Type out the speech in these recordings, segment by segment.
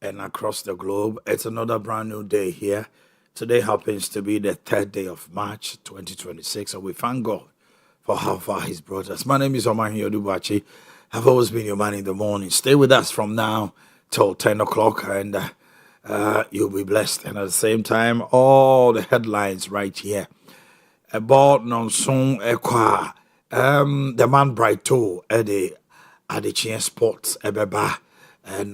and across the globe. It's another brand new day here. Today happens to be the 3rd day of March 2026, and we thank God for how far He's brought us. My name is Omanhene Yaw Adu-Boakye. I've always been your man in the morning. Stay with us from now till 10 o'clock, and you'll be blessed. And at the same time, all the headlines right here about Nonson Ekwa, the man Brighto, Ade Kyeɛ sports, Ebeba, and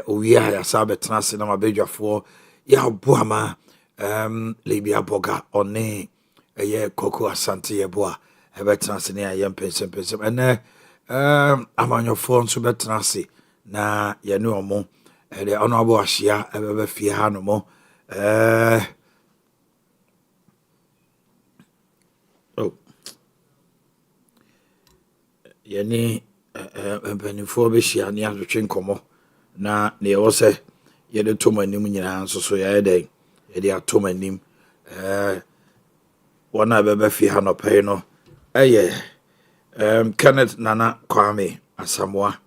Owia, Yasabe Transinama Bedjafor, Ya Buama, Libya Boga, One, a year Coco Asante Yeboa, Ebetransina, Yam Pensem, and I'm on your phone, Subetrasi, na Yanuomo, and the Honorable Ashia, Ebe Fianomo, Yeni mpanimfoɔ bɛhyia ne ahwehwe nkɔmmɔ na ne ɛwɔ sɛ yɛde to m'anim nyinaa nso so yɛyɛ dɛn yɛde ato m'anim wɔn a bɛbɛ fi ha nɔpɛi no ɛyɛ Kenneth Nana Kwame Asamoah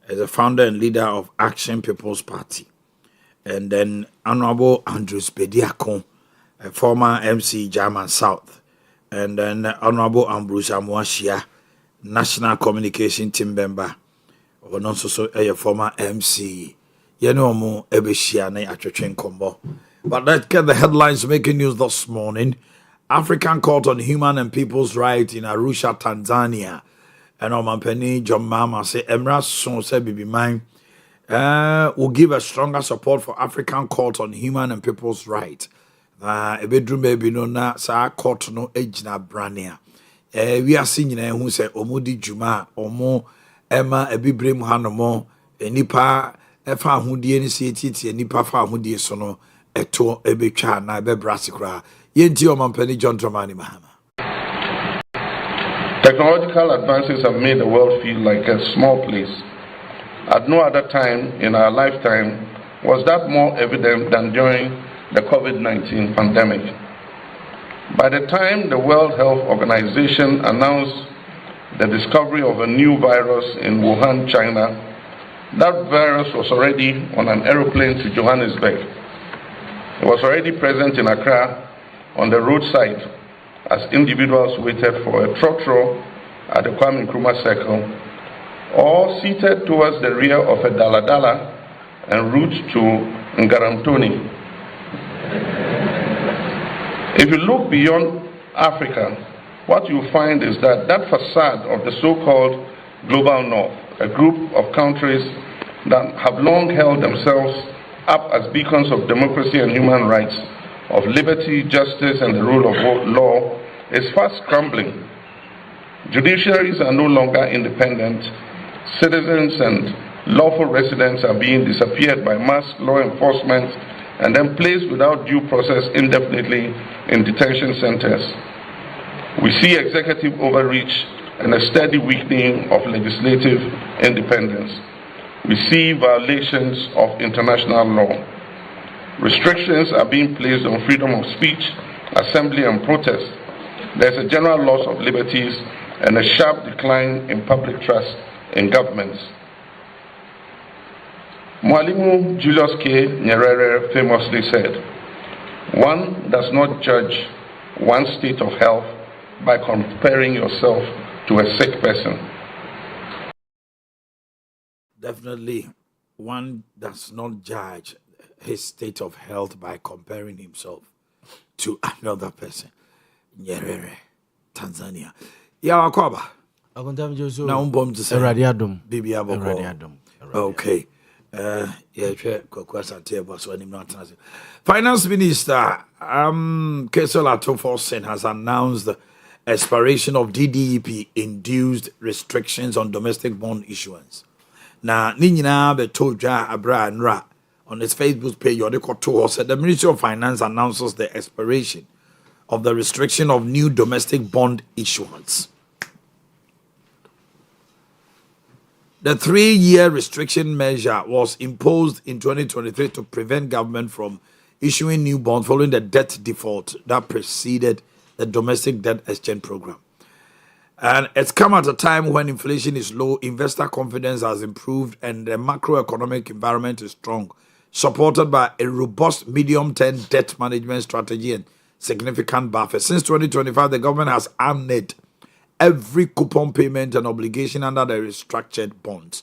is the founder and leader of Action People's Party, and then Honorable Andrews Bediako, a former MC German South, and then Honorable Ambrose Amuashia, National Communication Team member, or also so a former MC. You know more Ebeshia na atwetwen kombo. But let's get the headlines making news this morning. African Court on Human and People's Rights in Arusha, Tanzania. And Omanhene John Mama say Emra son say bibi mine will give a stronger support for African Court on Human and People's Rights. A bedroom baby no na sa court no ejina brania. We are seeing who say Omudi Juma, Omo, Emma, a bibrem hanomo, a nipa, a fa hundi initiated, a nipa fa hundi sono, a to a becha, na be brassicra. Yenti Omanhene John Dramani Mahama. Technological advances have made the world feel like a small place. At no other time in our lifetime was that more evident than during the COVID-19 pandemic. By the time the World Health Organization announced the discovery of a new virus in Wuhan, China, that virus was already on an aeroplane to Johannesburg. It was already present in Accra on the roadside as individuals waited for a trotro at the Kwame Nkrumah Circle, or seated towards the rear of a daladala en route to Ngaramtoni. If you look beyond Africa, what you find is that that facade of the so-called Global North, a group of countries that have long held themselves up as beacons of democracy and human rights, of liberty, justice, and the rule of law, is fast crumbling. Judiciaries are no longer independent. Citizens and lawful residents are being disappeared by mass law enforcement and then placed without due process indefinitely in detention centers. We see executive overreach and a steady weakening of legislative independence. We see violations of international law. Restrictions are being placed on freedom of speech, assembly, and protest. There's a general loss of liberties and a sharp decline in public trust in governments. Mwalimu Julius K. Nyerere famously said, "One does not judge one's state of health by comparing yourself to a sick person." Definitely, one does not judge his state of health by comparing himself to another person. Nyerere, Tanzania. Ya wakwaba. Akontam Joso. Na umbom to say Radiadum. Bibi aboko. Radiadum. Okay. Finance Minister Kesola Toforsen has announced the expiration of DDEP-induced restrictions on domestic bond issuance. Now, Nina Betoja Abra and Ra on its Facebook page, Yodeko said the Ministry of Finance announces the expiration of the restriction of new domestic bond issuance. The 3-year restriction measure was imposed in 2023 to prevent government from issuing new bonds following the debt default that preceded the domestic debt exchange program. And it's come at a time when inflation is low, investor confidence has improved, and the macroeconomic environment is strong, supported by a robust medium-term debt management strategy and significant buffer. Since 2025, the government has honored every coupon payment and obligation under the restructured bonds,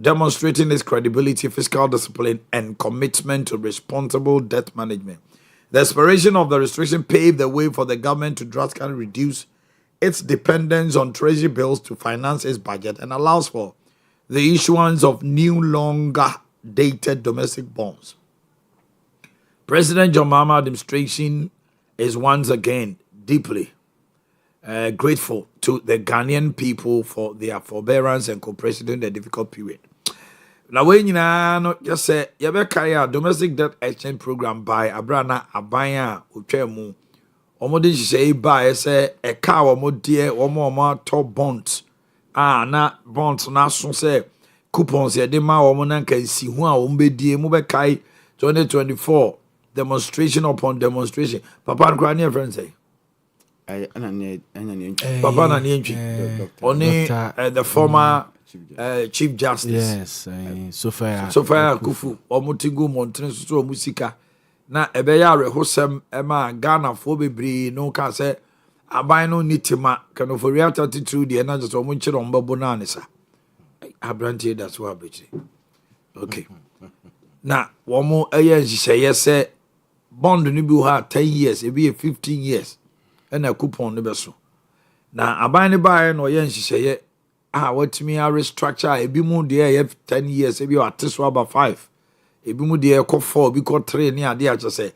demonstrating its credibility, fiscal discipline, and commitment to responsible debt management. The expiration of the restriction paved the way for the government to drastically reduce its dependence on treasury bills to finance its budget and allows for the issuance of new, longer dated domestic bonds. President John Mahama administration is once again deeply grateful to the Ghanaian people for their forbearance and cooperation during the difficult period. Now, when you know, just say, you have domestic debt exchange program by Abrana Abaya Uchemu. Omodi say by say a car omodie omo top bonds. Na bonds na so say coupons ye de ma omo na kan si hu a ombedie mu be kai 2024 demonstration upon demonstration. Papa nkra ne friend say Papa na ne ntwi oni the former Chief Justice. Yes, Sophia Kufu omotigu montre so musika. Na ebeya rehosem ema Ghana fo bebre no ka se aban no nitima kano for real 32 de na just omo nchire ombabo na anisa abrantie that's what bechi okay na womo eye nhihye se bond no bi ha 10 years e bi 15 years na coupon no beso na aban ne bae no ye nhihye watimi a restructure e bi mu de 10 years e bi ateso about 5 ebi mu de ekọ 4 bi kọ 3 ni ade a chese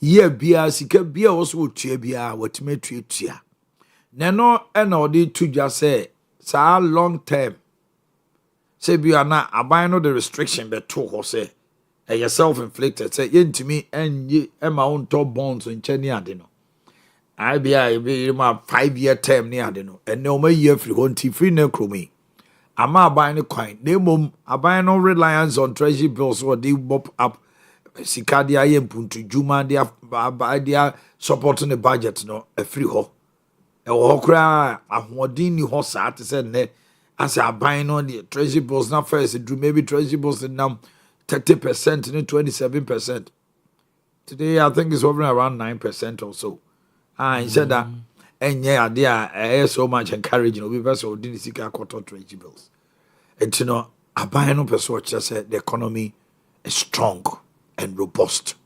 ye bia sika bia wo so otua bia watime tuatua neno na ode tudwa se sa long term se bia na aban no the restriction be to ho se e self inflicted se yentimi enye ema on top bonds nche ni ade no ai bia e bi ma 5-year term ni ade no ene o ma year free ho nti free na kromi ama aban ne kwan na mom aban no reliance on treasury bills or they bop up sikadia ye mpuntu juma dia supporting the budget no a free ho e wo kra ahodin ni ho sa te se ne as aban no the treasury bills na first do maybe treasury bills now 30% and 27%. Today I think it's over around 9% or so. He said that and yeah, they are so much encouraging. We also didn't see quarter treasury bills. And you know, I buy no person just said the economy is strong and robust.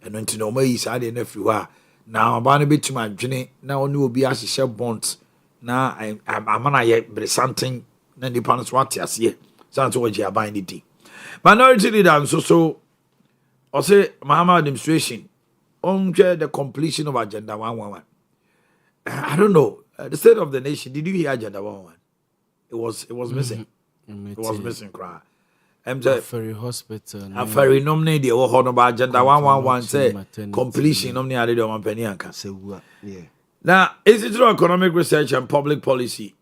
And when you know me is adding everywhere. Now I'm going to be to my journey. Now only will be as share bonds. Now I'm gonna yet something. Then the parents want to see. Sounds what you are buying it. Minority leader so I say Mahama administration on the completion of Agenda 111. I don't know. The state of the nation, did you hear Agenda 111? It was missing. It was missing cry. Ferry Hospital. A ferry nominate the about Agenda 111 say completion nominate the one penny anka. Yeah. Now, Institute of Economic Research and Public Policy,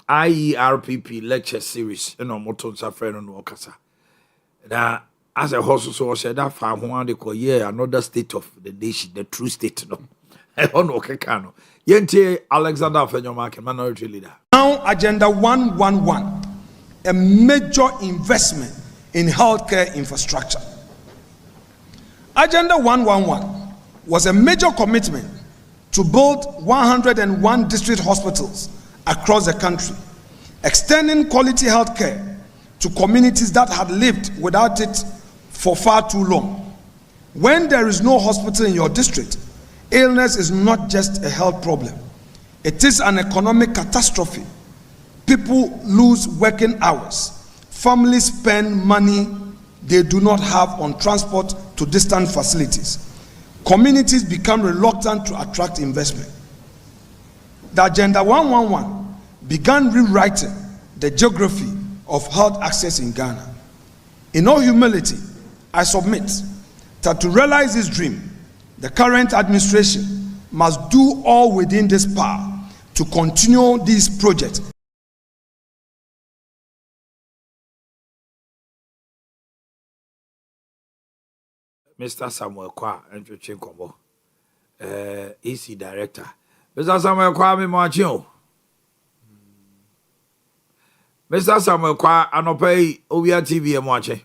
IERPP lecture series, Moton Safran and Wakasa. Now, as a horse so said that farm one they call another state of the nation, the true state. No, I don't know. Kekano. Yente Alexander Fenyomark, minority leader. Now, Agenda 111, a major investment in healthcare infrastructure. Agenda 111 was a major commitment to build 101 district hospitals across the country, extending quality healthcare to communities that had lived without it for far too long. When there is no hospital in your district, illness is not just a health problem. It is an economic catastrophe. People lose working hours. Families spend money they do not have on transport to distant facilities. Communities become reluctant to attract investment. The Agenda 111 began rewriting the geography of health access in Ghana. In all humility, I submit that to realize this dream, the current administration must do all within this power to continue this project. Mr. Samuel Kwa, Entry Combo, EC Director. Mr. Samuel Kwa, me Marchio. Mr. Samuel Kwa Anopai Owia TV and watching.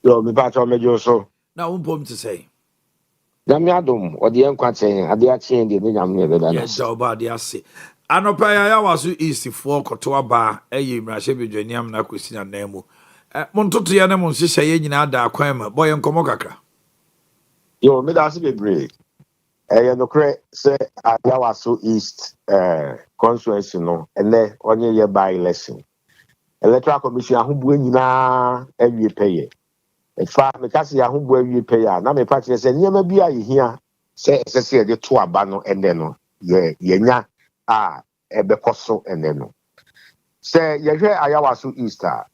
Yo, me patch on me so. Now, pom to say. Yamiadum, or the Enquatin, at the Achin, the Yam Yeah, Doba, the Assi. Anopai, I was easy for Kotoa Bar, a ye, Rashabi, Janiam, Nakusin, and Nemo. Montoto Yanamon, she say, in Ada, Quema, boy, and Komokaka. Yo, me that's be brave. No credit, say, at Yawasu East, constituency, no, and then on your by election. Electoral Commission, who bring na every pay. In fact, because you who every pay, now me party say, never be a here, say, the two abano, and then, yeah, bekoso, and then, say, you hear Ayawasu Easter.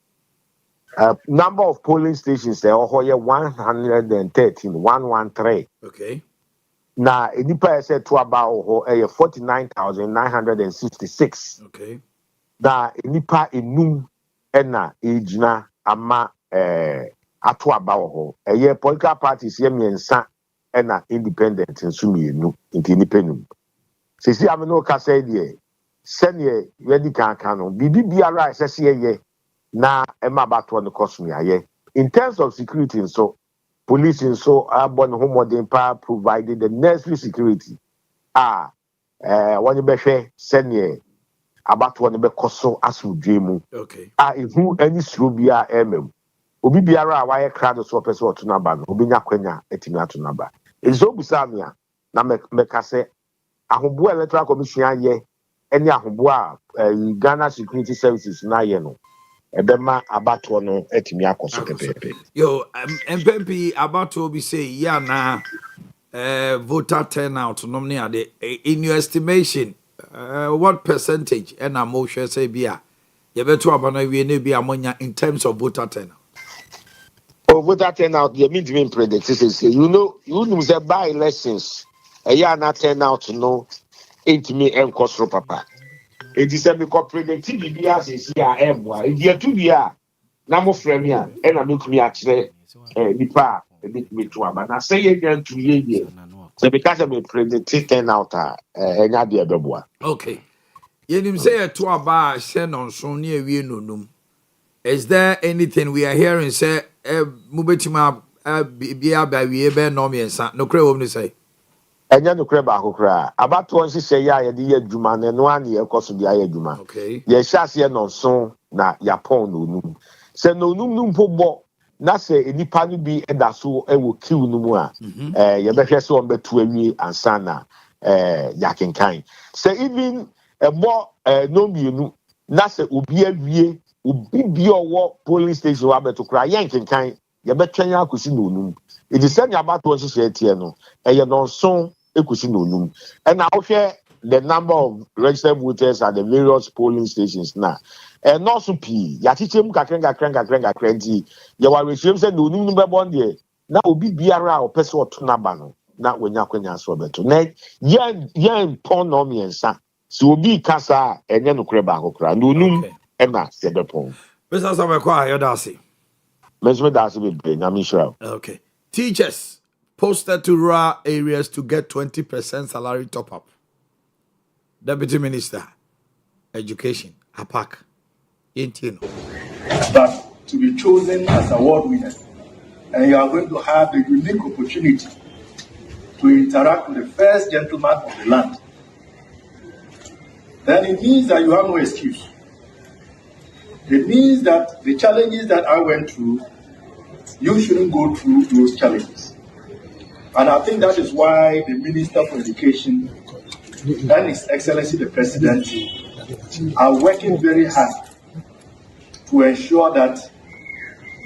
Number of polling stations there are 113, 113. Okay. Now, Nipa said to about 49,966. Okay. Now, Nipa inum ena ejina ama atu about a political parties here miensa ena independent in sumienu inti nipenum. Sisi ameno kasa die senior ready can bibi biara sesi ye na ema bato no cost me aye. In terms of security so police so abon homodin pa provided the necessary security. When you be senior abato no be koso asudwe mu. Okay. Ihu any srubia emem. Obi biara a waye crowd so person otu na ba no obi nya kwanya etimi atu na ba. Ezo busamia na me kase ahobo electoral commission aye any ahobo a Ghana Security Services na ye no. Ebema abato no etimi akoso pepepe. Yo, MPP abato be say yeah na voter turnout nominally in your estimation what percentage and a motion say bia you better abana we ne bia monya in terms of voter turnout. Oh, voter turnout you mean to mean predict you know say by elections a year na turnout no etimi enkosro papa. It is a because predictive BBS is here, it is 2 years. Now, Fremia, and I look me actually, Nipa, a bit me to but I say again 2 years. So, because I'm a predictive turnout, and I did a Okay. You say a 2 bar send on so near we no num. Is there anything we are hearing say, Mubetima, Bia by we ebe no me and no crave only say. Enya no kreba akokra abato on hye ya ye de adwuma na no ane ye koso bia ye adwuma Okay. ye hyase no so na yapon no num se no num num pobo na se enipa no bi eda so e wo kiw no mu a ye behwe se on betu awie ansa na yakenkan se even ebo no bienu na se obi awie obi bi owo polling station wa beto kra yankenkan ye betwen akosi no num it is said abato on hye tie no ye no so ekusi no num and now share the number of registered voters at the various polling stations now and also p ya chichem kakrenga nti ya wa resiem say no num be bon de na obi biara o pese otuna ba no na wonya kwanya so beto na yen pon no miensa so obi kasa enye no kre ba akokra no num e na se be pon Mr. Samuel Kwa Yodasi. Mesme dasi be na mishra. Okay. Teachers posted to rural areas to get 20% salary top up. Deputy Minister, Education, APAC, Intino. That to be chosen as award winner, and you are going to have the unique opportunity to interact with the first gentleman of the land, then it means that you have no excuse. It means that the challenges that I went through, you shouldn't go through those challenges. And I think that is why the Minister for Education and His Excellency the President are working very hard to ensure that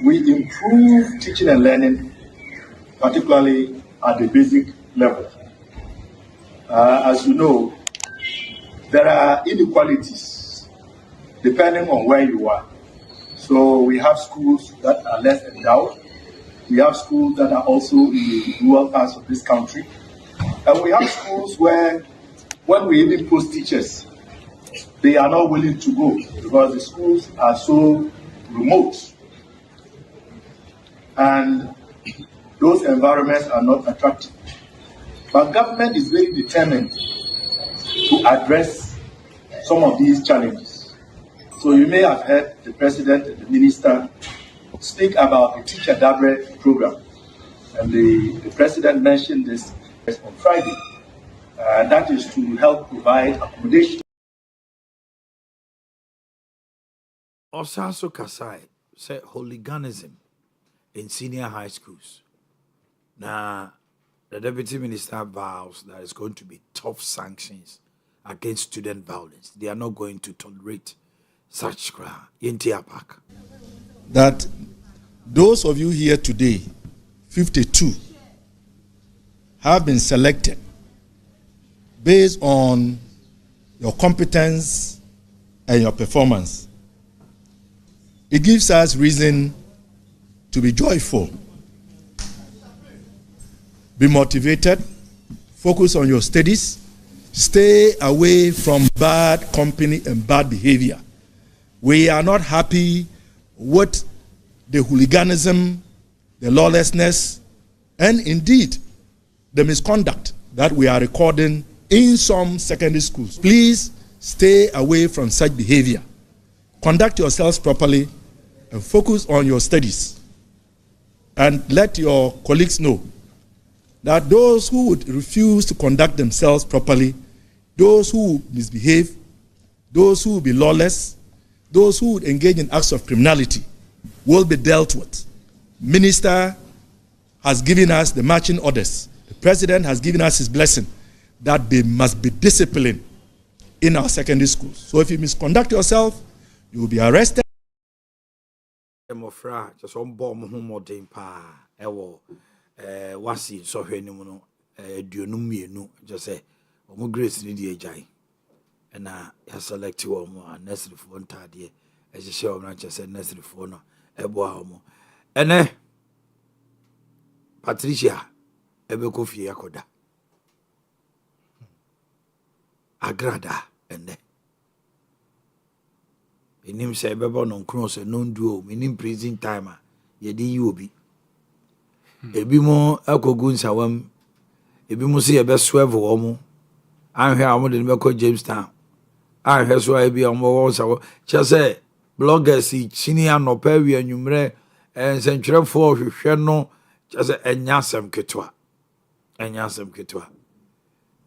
we improve teaching and learning, particularly at the basic level. As you know, there are inequalities depending on where you are. So we have schools that are less endowed. We have schools that are also in the rural parts of this country. And we have schools where, when we even post teachers, they are not willing to go because the schools are so remote. And those environments are not attractive. But government is very determined to address some of these challenges. So you may have heard the president and the minister speak about the Teacher Dabre program. And the president mentioned this on Friday. That is to help provide accommodation. Also, Kasai said hooliganism in senior high schools. Now, the deputy minister vows that it's going to be tough sanctions against student violence. They are not going to tolerate such crime. That those of you here today, 52, have been selected based on your competence and your performance. It gives us reason to be joyful. Be motivated, focus on your studies, stay away from bad company and bad behavior. We are not happy with the hooliganism, the lawlessness, and indeed the misconduct that we are recording in some secondary schools. Please stay away from such behavior. Conduct yourselves properly and focus on your studies. And let your colleagues know that those who would refuse to conduct themselves properly, those who would misbehave, those who will be lawless, those who would engage in acts of criminality will be dealt with. Minister has given us the marching orders. The president has given us his blessing that they must be disciplined in our secondary schools. So if you misconduct yourself, you will be arrested. Wasi so hwenu mu no aduonum mienu just say omo grace ni die agyan na ya select wo mo nursery fo ntade e hye o na chese nursery fo no ebo a mo ene Patricia ebe ko fie yakoda agrada ene enim se bebo no nkron se no nduo menim prison time a ye di yi obi ebi mo akogu nsawam ebi mo se ye be swerve wo mo anhwe a mo de be ko Jamestown anhwe so a bi o mo wo sawo che se bloggers chini anopa wi anwumre ensentwerefo hwehwe no che se enyasem ketwa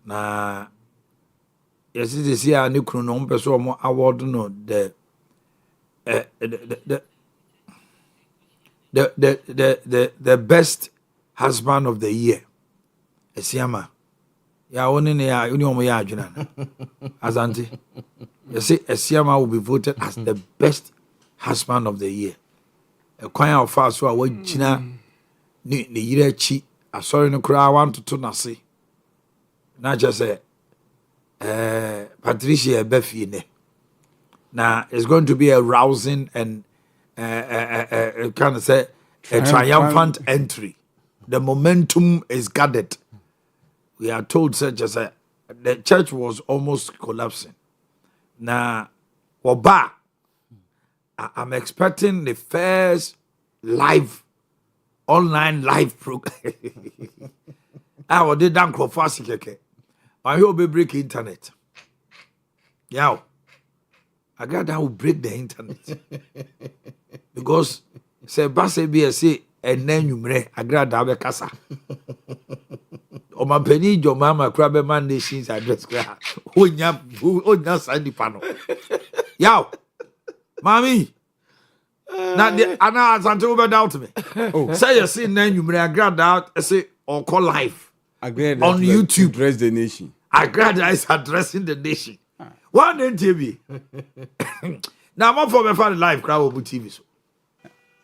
na yesi si a ne kunu no mpe so mo award no the best husband of the year. Esiama. Ya woni ne ya uni omo ya adwena na. Azanti. You see Esiama will be voted as the best husband of the year. A kwan of fast so a wagina ni yire chi asori no kura want to nase. Na just say Patricia Befie ne. Now it's going to be a rousing and kind of say a triumphant entry. The momentum is gathered. We are told such as the church was almost collapsing. Now, I'm expecting the first online live program. I will do that for fast. I will be break internet. Yeah. I got that will break the internet. Because say Basse BSC and then you may agree that be kasa. O ma penny jo mama crab man nations address kra. Onya side the panel. Yow. Mommy. Now the ana asante over doubt me. Oh, say you see then you may agree that say or call live. Agree on YouTube address the nation. Agree that is addressing the nation. One day TV. Now I'm for me find live crowd on TV so.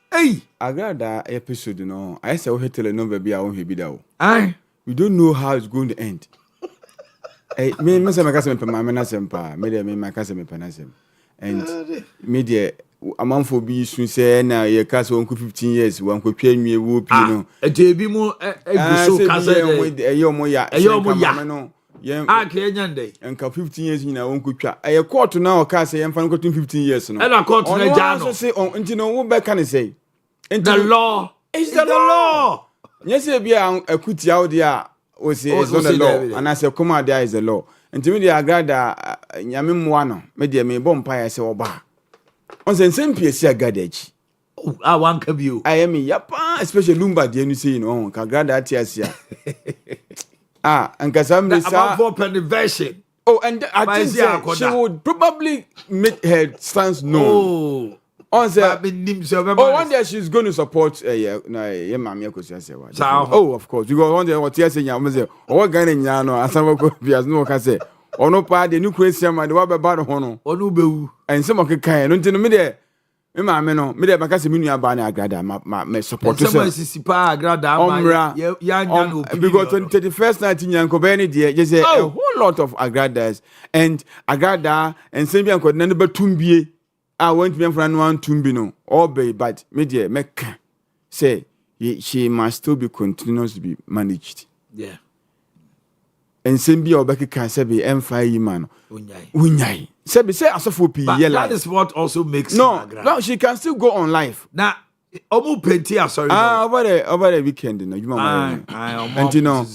Hey, I got that episode, I said we tell no baby I won't be that. Aye. We don't know how it's going to end. Hey, me my cousin my menasempa, me my cousin penasem. And media among for be soon say na your cousin 15 years one could pay me whoop you know. A TV mo so cousin with a yomoya no. Yeah, Kenyande. And 15 years in our own kucha. I caught to now, cast a young fan got 15 years. No, and I caught to Jano. Say, you know, what back can I say? And the law is the law. Yes, a cutie out there was not the law. And I said, come out, there is the law. And to me, I got Yamim Wano, Media may bompire say, Oba. On the same piece Agrada. Oh, I want to be. I am yapa, especially Lumba, the NC, no, Agrada Tiasia. And Casam about 4 penny version. Oh, and I think she would probably make her stance known. One day she's going to support oh, of course. You go one day what you say, what kind of yano, as some of no can say. Or no part, the new Christian, my daughter, Hono, or Nubu, and some of the kind, until the middle. Mamma, Mida Bacasiminia Bana Agrada, my support. Agrada, because 21st 19 Yanko Benny, dear, just a whole lot of Agradas and Agrada and Sambian could never Tumbi. I went to be from one Tumbino, or bay, but media make say she must still be continuous to be managed. Yeah. And Simbi or Becky can say be M5 man. Unyai. Say as for that is what also makes no, she can still go on live. Now, Omu Pentia, sorry. Over the weekend, you know, and you know,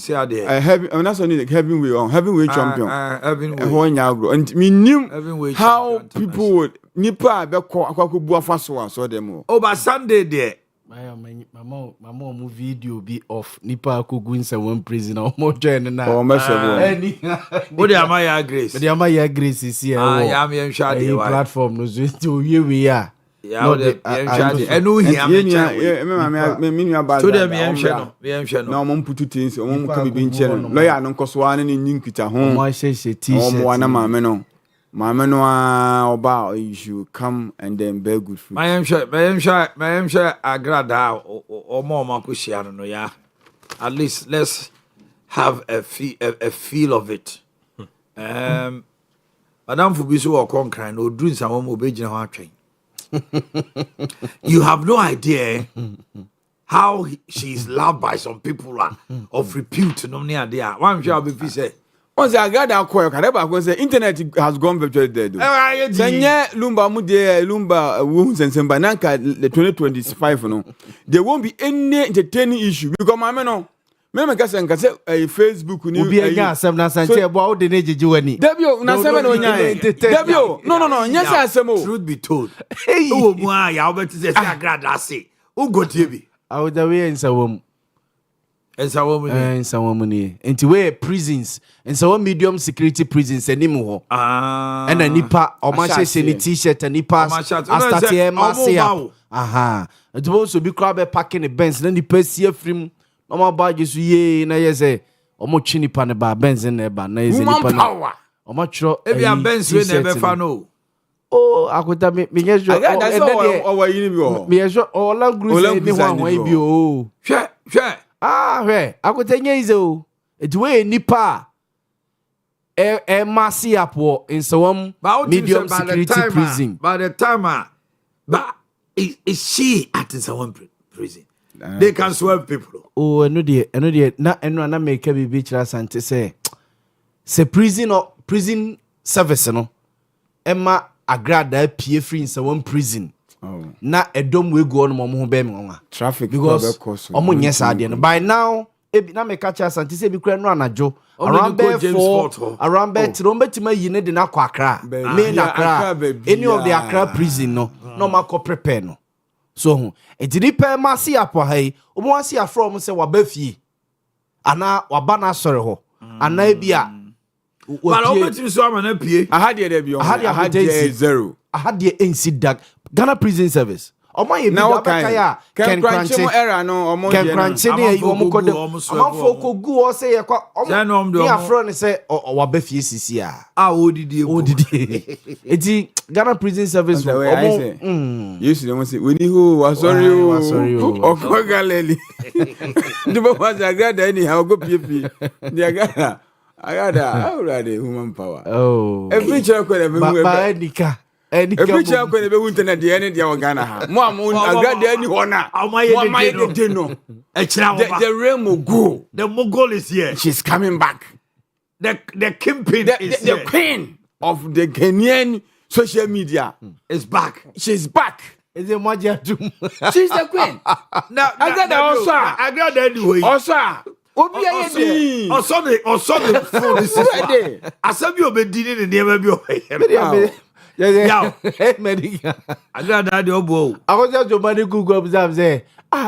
I have, and that's only heavyweight champion. And me knew how people would Nipa Beko Faso, so them. Oh, but Sunday there. My mom video be off Nipa Kugunsa one prison or more journey now. Oh, what am I grace? But my grace is here. I am in Shadi platform. No, so here we are. Yeah, I know him. To them, no one put two things, one can be in channel. Lawyer, no cost one in Ninkita home. I say, T-shirt. Mamma no about you should come and then bear good food. I am sure Agrada or more Makushiano, no, yeah. At least let's have a feel of it. Madame Fubisu or Concran or doing some more Beijing train. You have no idea how she's loved by some people of repute. No near there. One shall be said. Once I got that quiet, I was the internet has gone virtually dead. Sanya Lumba Mude, Lumba wounds and Sembananka, the 2025. No, there won't be any entertaining issue because my man, Member Cassan can say a Facebook will be a gas. I'm not saying about the age you any. Debut, no, yes, I say more. Truth be told, oh, my, I'll bet it's a grad. I say, who got TV? I would away in some. And some woman, and to wear prisons, and so medium security prisons anymore. And a nipa or my t-shirt and nipa. I start here, Marcia. Aha, it will also be crab packing the bench, then the person from normal badges. Ye, na yes, or more chinny pan bar Benz in there, but nice power. Or much if you are Benz, we never found. Oh, I could have me. Yes, you all agree. Sure. Ah, hey, I could tell you, it's way nipa a massy up in some medium security prison. By the time, but is she at some prison? They can swerve people. Oh, no, dear, not and make a beach and to say prison or prison service, no. Emma Agrada PA free in some prison. Oh. Na a dome will go on Momo traffic because yes, by now, na me catch us and to say be crying run a joe around Bear around Bear to my unit in Aquacra, main Accra, any of the Accra prison, no Marco prepare no. So it did pay Marcy up hey, once you are from say Wabefi, and now Wabana sorrow, and Nabia. But I bet you so I'm an APA. I had the zero. I had the NC Duck Ghana Prison Service. Oh my now can crunch era no can crunch any go or say a friend say or Wabefi CCA. It's Ghana Prison Service. You see, when you was sorry, or Galilei. The was a grad anyhow go PP. I got already human power. Oh, every child could have been every child could have been at the end of Ghana. Mom, I got any honor. The realm will go. The Mogul is here. She's coming back. The kingpin is the queen of the Kenyan social media is back. She's back. Is it Magia? She's the queen. Now I got also. I got anyway. Also. Or Sunday phone is I said you be dealing in the Yeah. Medical. I got that obo. I was just your money Google observe say,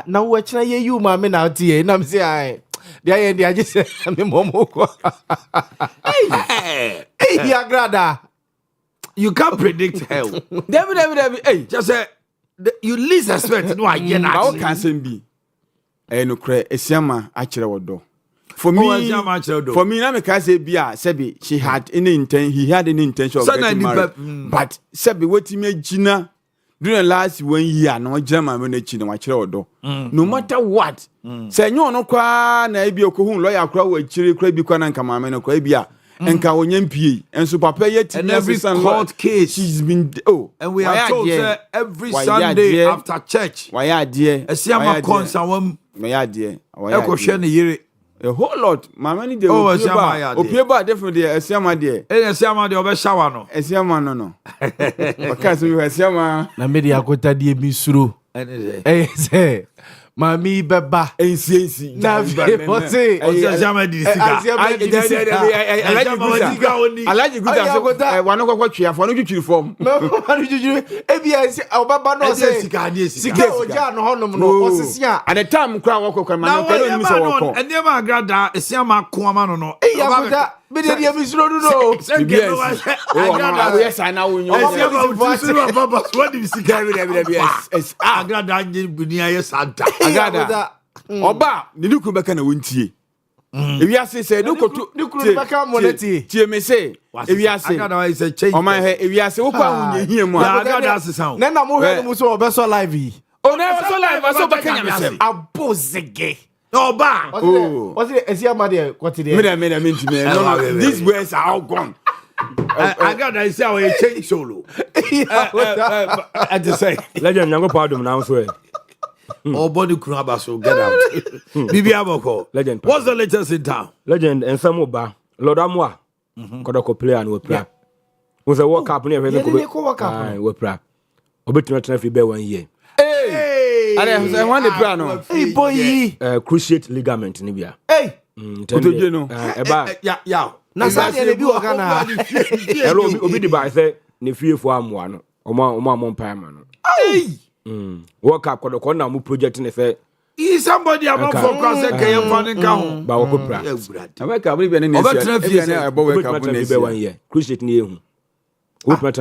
now what can you mama now tea? And I'm saying, I just said, I'm Momo. Hey, Yagrada. You can't predict hell. David, hey, just say you least expect no again. How can say be? No cre esiama akere wodo. For me, na me can say bia sebi he had any intention of getting married. But sebi wetime gina during the last 1 year no jama me na chi na akere wodo. No matter what. Say nyo no kwa na ebi okohu lawyer kra wa chire kra bi kwa na nkama me no kra bia enka onyam pie enso papa yet in every court case she's been and we are told every Sunday after church why adie esiama konsawam me adie ekohwe ne yire a whole lot mama ni de opieba definitely esiama de esiama de obe shower no esiama no okay so esiama na me de akota de mi suro say Mami beba ensi na você chama de sika alaji guta wano kwa twia fo no twitwiri fom wano twitwiri ebia obaba no say sika oja no honom no osisia at the time kra wako ma no kero ni se wako ene ma agrada esiama ko ama no obaba be de mi suro no agrada we say na wonyo baba what do you see agrada nyi bunia ye santa agada oba ni dukuru beka na wontie ewiase say dukotu dukuru beka moneti tie me say ewiase agada wa is a change o man he ewiase wo kwa wonye hie mu agada asesa na na mo he mu so obeso live yi o na so live so beka nya mesem abozege oba what's it esiama de kwatide me ntime no these words are all gone agada is how you change solo I just say legend nyango pardon na so e or body so get out. Bibi Aboko. Legend. What's the latest in town? Legend and some oba. Lord Amwa. Kodako player and we prep. Was a World Cup near we prep. Obetima transfer be 1 year. Hey. I want the plan no. Hey boy. Cruciate ligament ni bia. Hey. Otoje no. Eba. Yeah. Na sa de bi waka na. Hello obi di ba say ne fiefo amwa no. Oma mpa ma no. Hey. World Cup kodako na mu project ne say somebody am for cross kayem fan nka ho. Ba wo ko pra. America believe ne ne abo we ka bu ne be 1 year. Cruciate ni ehu.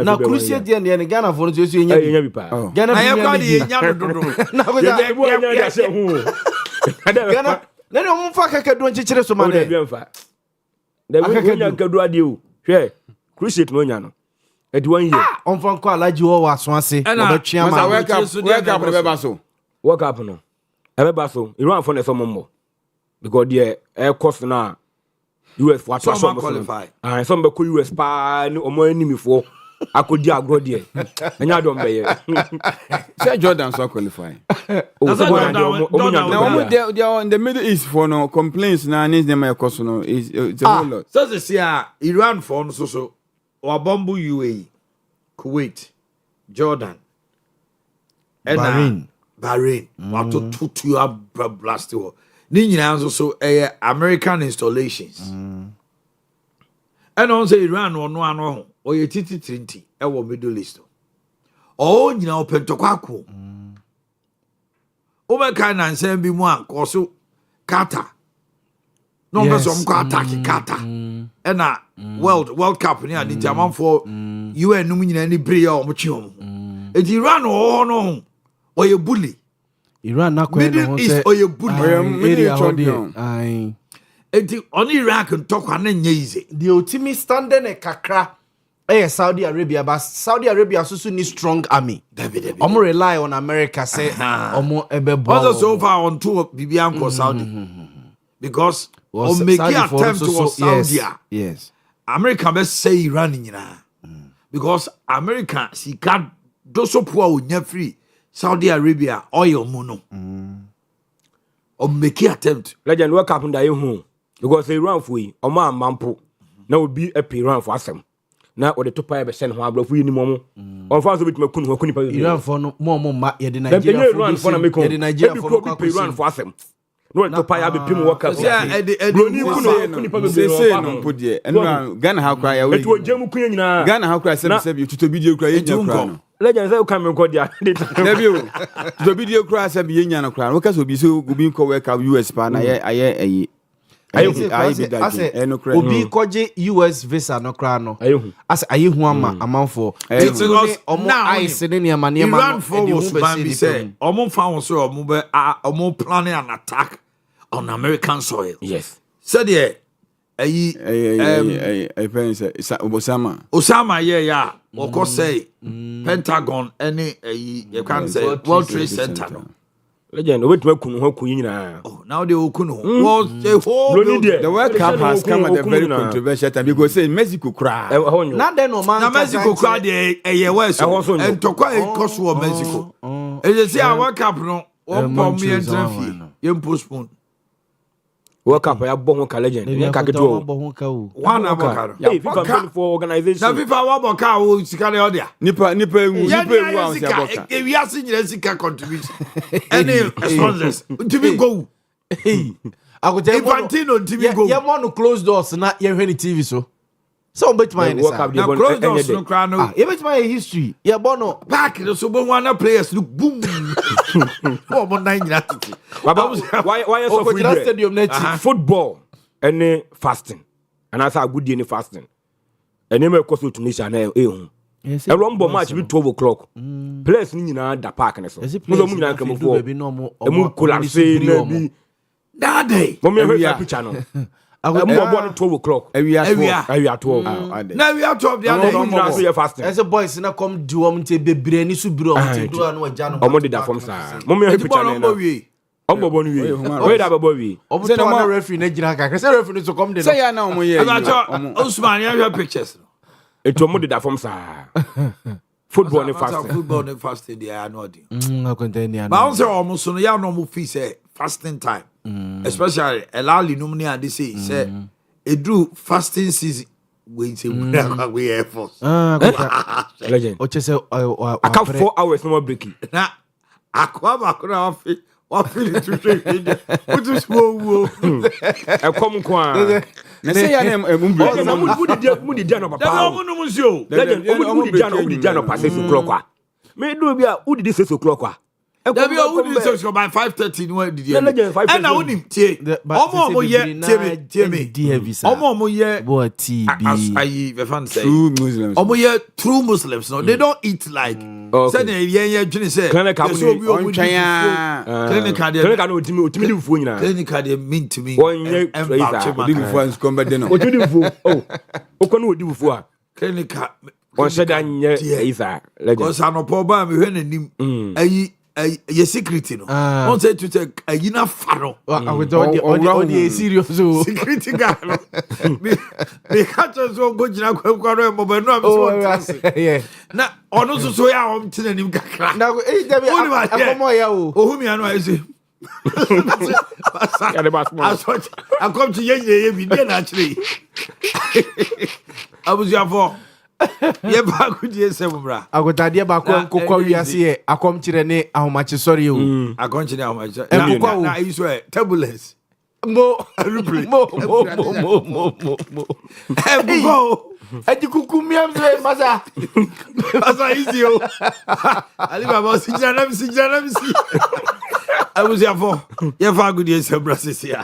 Na cruciate de ne Ghana for no so enya bi. Enya bi pa. Ghana bi kwa de enya dodo. Na ko ja e bo enya da se hu. Ghana na ne mo fa kaka do nchikire so ma ne. Da bi enya kadu ade o. Hwe cruciate no nya no. At 1 year. On fa ko alaji wo aso ase. Obetwea ma. Wake up ne be ba so. World Cup no. Ebe so Iran for na so mommo because the air cost na US for some qualify and some be ko US pa ni omo enemy for akodi agro there enya don be ye say Jordan so qualify now they are in the Middle East for no complaints na needs them my cost no is a whole lot so they say Iran for no so or bomb UAE Kuwait Jordan and Bahrain, what to you blast you. Ni nyina nso so American installations. And on say Iran or no ano or ye titi 30 e wo Middle East. Oh nyina open to kwako. O be kan na nsem bi mu an so Qatar. No be so mko attack Qatar. E na World Cup ni adi jamon for UN no nyina ni bere ya o mo twe om. E Iran o no or you bully. Iran na Middle East or you bully. Area champion. Aye. Only Iraq can talk on easy. The ultimate standing a kakra. Saudi Arabia, but Saudi Arabia also need strong army. Omo rely on America say omo ebe bo. Also so far on two Bibian ko Saudi. Because on make attempt to Saudi. Yes. America best say Iran nyina. Because America si can do so poor unya free Saudi Arabia oil mono. Or make attempt. Legend work up under you because they run for you. Oma mampo. Now would be a run for them. Now or the top I be send one blow for you anymore. On fast with my kun Iran for no more ma ye the Nigeria run for Nigeria for run for them. no to pa ya be pim World Cup broni kuno say no podie eno Ghana ha kra ya we etu ojemu kunya nyina Ghana ha kra se tuto video kra yenya kra no legend say come me dia na bi o tuto video kra se bi yenya no kra no ka so bi so obi ko World Cup US pa na aye obi koje US visa no kra no as aye hu ama amanfo omo ice ne ne ma Iran forwards man be say omo fa won so omo planning an attack on American soil. Yes. So there Osama yeah what could say Pentagon any you can say World Trade Center no. Legend obetuma kunu ho kun nyina. Oh now they kunu was the whole the World Cup has come at a very controversial time because say Mexico cry. Na den no man. Na Mexico cry dey west and tokwa e koso Mexico. E dey say our World Cup no one for me entrafi. You postpone. World Cup ya bo ho ka legend. Ya ka keto. One abokaro. Hey, FIFA for organization. Na FIFA wa boka o sika le odia. Nipa ewu a se aboka. E wi ase nyina sika contribution. Any sponsors. Ntimi go. Infantino ntimi go. Ya mo no close doors na ye hwe ni TV so. So bet my na close doors no kra no. Ah, ye bet my history. Ya bono back no so bo one players look boom. Oh mo nine nyina titi. Why so free stadium net football and fasting. And as a good day in fasting. And name of course Tunisia na ehun. A rumble match be 12 o'clock. Players ni nyina da park na so. Mo mu nyina kam fo. Emu collapse na bi. That day. Mo me hwe picture no. I'm about 12 o'clock. We are 12. Now we are 12. They are fasting. As a boys na come do am te bebre ni so biro am te do anu aja no. Omo de da form sa. Mo me picture na. Omo bo ni we. We da babo we. Omo to na referee na jira ka. Say referee so come de. Say ya na omo ye. Usman ya your pictures. It omo de da form sa. Football ni fasting. Football ni fasting they are not. I continue. But also almost so ya no mo fee say fasting time. Especially elali numni ade say e drew fasting season we say we air force legend o chese I come 4 hours no break na akwa ba kura wa feel to shake what is wo e come kwa na say ya na break mu di dia no papa da mo no mu sio legend mu di dia no pass 6 o'clock kwa me do bia u di 6 o'clock kwa there be who did so by 5:30 no did you and now him tie omo ye tie me omo ye what TB ayi the fan say true Muslims omo ye true Muslims no they don't eat like say na ye dwene say clinical no otimi di fuo nyina clinical dey mean to me onye odi fuo ans kombe de no otimi di fuo okonu odi fuo a clinical on said anye isa legend cause anopo ba me hwe nanim ayi your security no on say to take a yina faro odi serious so security guy no me catch us go gina kwaro mo be no am so na ono so ya om tinanim kakra na debi akomo ya o ohumi anu ayese ya de basmo akom ti ye bi de na kire abuja for ye ba ku die sebra agotade ba ko kokwa wiase ye akom kire ne ahomache sori o akom kire ahomache na iso turbulence mo go edi kuku miam ze masa easy o ali baba sijana mi I was here for ye fa ku die sebra sisia